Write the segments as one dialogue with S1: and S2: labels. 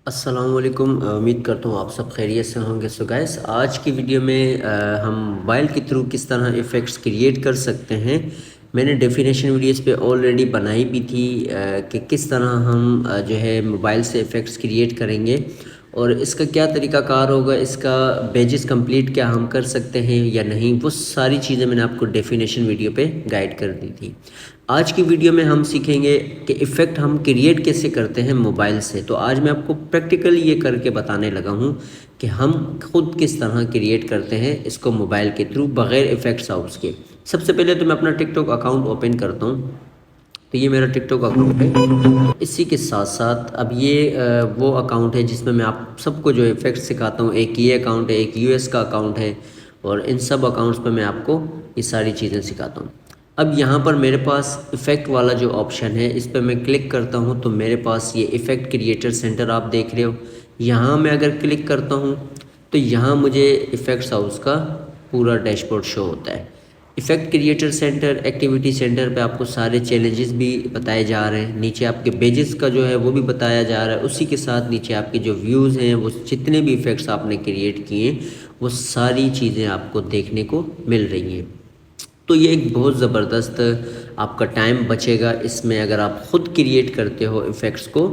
S1: अस्सलामुअलैकुम। उम्मीद करता हूँ आप सब खैरियत से होंगे। सो गाइस, आज की वीडियो में हम मोबाइल के थ्रू किस तरह इफ़ेक्ट्स क्रिएट कर सकते हैं। मैंने डेफिनेशन वीडियोस पे ऑलरेडी बनाई भी थी कि किस तरह हम जो है मोबाइल से इफ़ेक्ट्स क्रिएट करेंगे और इसका क्या तरीक़ाकार होगा, इसका बेसिस कंप्लीट क्या हम कर सकते हैं या नहीं, वो सारी चीज़ें मैंने आपको डेफिनेशन वीडियो पे गाइड कर दी थी। आज की वीडियो में हम सीखेंगे कि इफ़ेक्ट हम क्रिएट कैसे करते हैं मोबाइल से। तो आज मैं आपको प्रैक्टिकली ये करके बताने लगा हूँ कि हम खुद किस तरह क्रिएट करते हैं इसको मोबाइल के थ्रू बग़ैर इफ़ेक्ट साउंड्स के। सबसे पहले तो मैं अपना टिकटॉक अकाउंट ओपन करता हूँ। तो ये मेरा टिकटॉक अकाउंट है। तो इसी के साथ साथ अब ये वो अकाउंट है जिसमें मैं आप सबको जो इफ़ेक्ट सिखाता हूँ। एक ये अकाउंट है, एक यूएस का अकाउंट है और इन सब अकाउंट्स पर मैं आपको ये सारी चीज़ें सिखाता हूँ। अब यहाँ पर मेरे पास इफ़ेक्ट वाला जो ऑप्शन है इस पर मैं क्लिक करता हूँ तो मेरे पास ये इफ़ेक्ट क्रिएटर सेंटर आप देख रहे हो। यहाँ मैं अगर क्लिक करता हूँ तो यहाँ मुझे इफ़ेक्ट्स हाउस का पूरा डैशबोर्ड शो होता है। Effect creator centre, activity centre पे आपको सारे चैलेंजेस भी बताए जा रहे हैं। नीचे आपके पेजेस का जो है वो भी बताया जा रहा है। उसी के साथ नीचे आपके जो व्यूज़ हैं, वो जितने भी इफ़ेक्ट्स आपने क्रिएट किए वो सारी चीज़ें आपको देखने को मिल रही हैं। तो ये एक बहुत ज़बरदस्त आपका टाइम बचेगा इसमें अगर आप ख़ुद क्रिएट करते हो इफ़ेक्ट्स को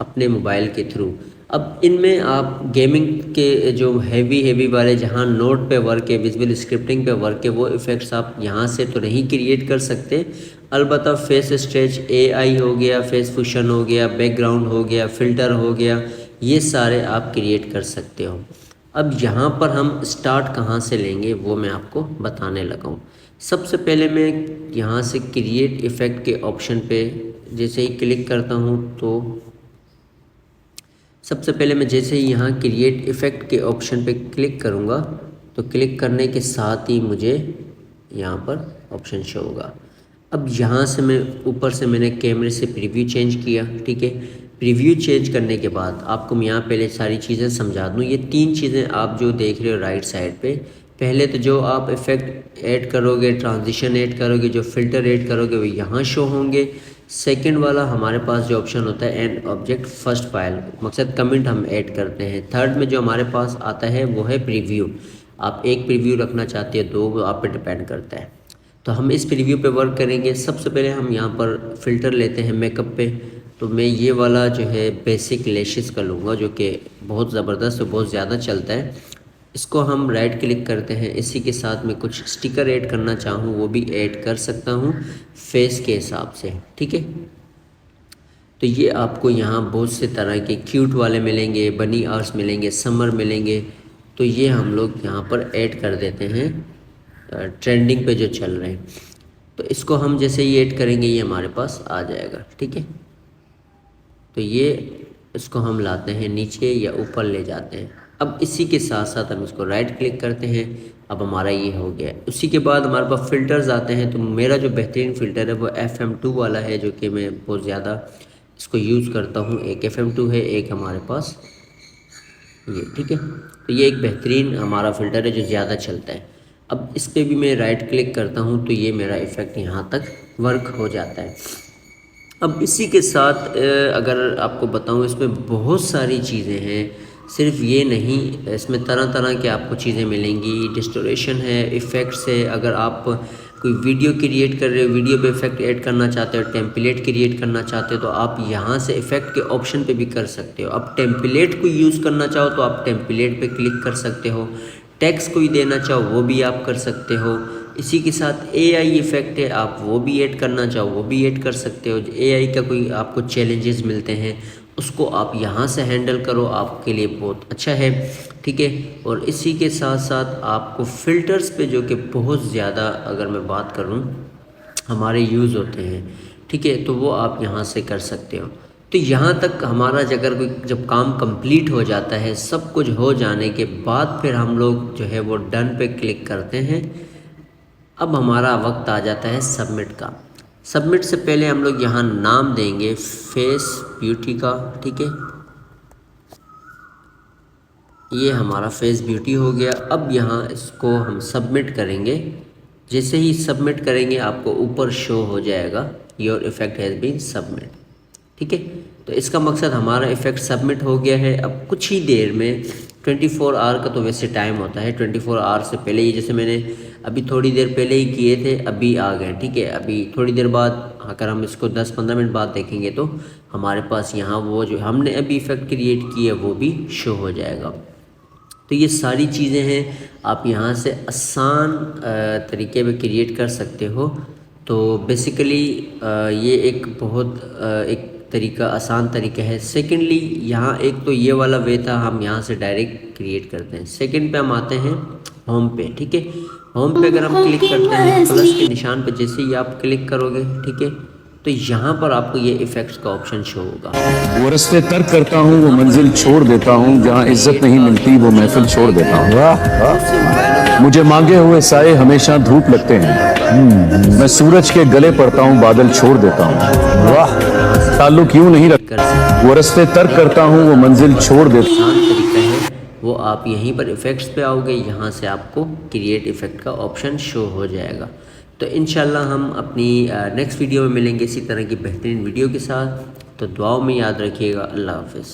S1: अपने मोबाइल के थ्रू। अब इनमें आप गेमिंग के जो हेवी वाले जहाँ नोट पे वर्क है, विजुअल स्क्रिप्टिंग पे वर्क है, वो इफ़ेक्ट्स आप यहाँ से तो नहीं क्रिएट कर सकते। अलबत्ता फेस स्ट्रेच, एआई हो गया, फेस फुशन हो गया, बैकग्राउंड हो गया, फ़िल्टर हो गया, ये सारे आप क्रिएट कर सकते हो। अब यहाँ पर हम स्टार्ट कहाँ से लेंगे वो मैं आपको बताने लगा हूँ। सबसे पहले मैं यहाँ से क्रिएट इफ़ेक्ट के ऑप्शन पे जैसे ही क्लिक करता हूँ तो सबसे पहले मैं जैसे ही यहाँ क्रिएट इफ़ेक्ट के ऑप्शन पे क्लिक करूँगा तो क्लिक करने के साथ ही मुझे यहाँ पर ऑप्शन शो होगा। अब यहाँ से मैं ऊपर से मैंने कैमरे से प्रीव्यू चेंज किया, ठीक है। प्रीव्यू चेंज करने के बाद आपको मैं यहाँ पहले सारी चीज़ें समझा दूँ। ये 3 चीज़ें आप जो देख रहे हो राइट साइड पे, पहले तो जो आप इफ़ेक्ट ऐड करोगे, ट्रांजिशन ऐड करोगे, जो फ़िल्टर ऐड करोगे वो यहाँ शो होंगे। सेकंड वाला हमारे पास जो ऑप्शन होता है एंड ऑब्जेक्ट फर्स्ट फाइल, मकसद कमेंट हम ऐड करते हैं। थर्ड में जो हमारे पास आता है वो है प्रीव्यू। आप एक प्रीव्यू रखना चाहते हैं, 2, वो आप पे डिपेंड करता है। तो हम इस प्रीव्यू पे वर्क करेंगे। सबसे पहले हम यहाँ पर फ़िल्टर लेते हैं मेकअप पे। तो मैं ये वाला जो है बेसिक लैशेस का लूँगा जो कि बहुत ज़बरदस्त और बहुत ज़्यादा चलता है। इसको हम राइट क्लिक करते हैं। इसी के साथ में कुछ स्टिकर ऐड करना चाहूँ वो भी ऐड कर सकता हूँ फेस के हिसाब से, ठीक है। तो ये आपको यहाँ बहुत से तरह के क्यूट वाले मिलेंगे, बनी आर्ट्स मिलेंगे, समर मिलेंगे। तो ये हम लोग यहाँ पर ऐड कर देते हैं ट्रेंडिंग पे जो चल रहे हैं। तो इसको हम जैसे ही ऐड करेंगे ये हमारे पास आ जाएगा, ठीक है। तो ये इसको हम लाते हैं नीचे या ऊपर ले जाते हैं। अब इसी के साथ साथ हम इसको राइट क्लिक करते हैं। अब हमारा ये हो गया। उसी के बाद हमारे पास फ़िल्टर्स आते हैं। तो मेरा जो बेहतरीन फ़िल्टर है वो FM2 वाला है जो कि मैं बहुत ज़्यादा इसको यूज़ करता हूँ। एक FM2 है, एक हमारे पास ये, ठीक है। तो ये एक बेहतरीन हमारा फ़िल्टर है जो ज़्यादा चलता है। अब इस पर भी मैं राइट क्लिक करता हूँ तो ये मेरा इफ़ेक्ट यहाँ तक वर्क हो जाता है। अब इसी के साथ अगर आपको बताऊँ इसमें बहुत सारी चीज़ें हैं, सिर्फ ये नहीं, इसमें तरह तरह की आपको चीज़ें मिलेंगी। डिस्टोरेशन है, इफ़ेक्ट्स है। अगर आप कोई वीडियो क्रिएट कर रहे हो, वीडियो पे इफ़ेक्ट ऐड करना चाहते हो, टेम्पलेट क्रिएट करना चाहते हो तो आप यहाँ से इफ़ेक्ट के ऑप्शन पे भी कर सकते हो। अब टेम्पलेट को यूज़ करना चाहो तो आप टेम्पलेट पे क्लिक कर सकते हो। टेक्स्ट कोई देना चाहो वो भी आप कर सकते हो। इसी के साथ एआई इफ़ेक्ट है, आप वो भी ऐड करना चाहो वो भी ऐड कर सकते हो। एआई का कोई आपको चैलेंजेस मिलते हैं उसको आप यहाँ से हैंडल करो, आपके लिए बहुत अच्छा है, ठीक है। और इसी के साथ साथ आपको फ़िल्टर्स पे जो कि बहुत ज़्यादा अगर मैं बात करूँ हमारे यूज़ होते हैं, ठीक है, तो वो आप यहाँ से कर सकते हो। तो यहाँ तक हमारा अगर कोई जब काम कंप्लीट हो जाता है, सब कुछ हो जाने के बाद फिर हम लोग जो है वो डन पे क्लिक करते हैं। अब हमारा वक्त आ जाता है सबमिट का। सबमिट से पहले हम लोग यहाँ नाम देंगे फेस ब्यूटी का, ठीक है। ये हमारा फेस ब्यूटी हो गया। अब यहाँ इसको हम सबमिट करेंगे। जैसे ही सबमिट करेंगे आपको ऊपर शो हो जाएगा your effect has been submit, ठीक है। तो इसका मकसद हमारा इफ़ेक्ट सबमिट हो गया है। अब कुछ ही देर में 24 आवर का तो वैसे टाइम होता है, 24 आवर से पहले ही, जैसे मैंने अभी थोड़ी देर पहले ही किए थे, अभी आ गए, ठीक है। अभी थोड़ी देर बाद अगर हम इसको 10-15 मिनट बाद देखेंगे तो हमारे पास यहाँ वो जो हमने अभी इफ़ेक्ट क्रिएट किए वो भी शो हो जाएगा। तो ये सारी चीज़ें हैं, आप यहाँ से आसान तरीके में क्रिएट कर सकते हो। तो बेसिकली ये एक बहुत एक तरीका, आसान तरीका है। सेकेंडली यहाँ एक तो ये वाला वे था, हम यहाँ से डायरेक्ट क्रिएट करते हैं। सेकंड पे हम आते हैं होम पे, ठीक है। होम पे अगर हम क्लिक करते हैं, प्लस के निशान पे जैसे ही आप क्लिक करोगे, ठीक है, तो यहाँ पर आपको ये इफ़ेक्ट्स का ऑप्शन शो होगा।
S2: वो रास्ते तर्क करता हूँ, वो मंजिल छोड़ देता हूँ, जहाँ इज्जत नहीं मिलती वो महफिल छोड़ देता हूँ। मुझे मांगे हुए साए हमेशा धूप लगते हैं, मैं सूरज के गले पड़ता हूँ, बादल छोड़ देता हूँ। वाह, ताल्लुक यूं नहीं रखता। वो रास्ते तर्क करता हूँ, वो मंजिल छोड़ देता हूँ।
S1: आसान तरीका है वो, आप यहीं पर इफ़ेक्ट्स पे आओगे, यहाँ से आपको क्रिएट इफ़ेक्ट का ऑप्शन शो हो जाएगा। तो इंशाल्लाह हम अपनी नेक्स्ट वीडियो में मिलेंगे इसी तरह की बेहतरीन वीडियो के साथ। तो दुआओं में याद रखिएगा। अल्लाह हाफ़िज़।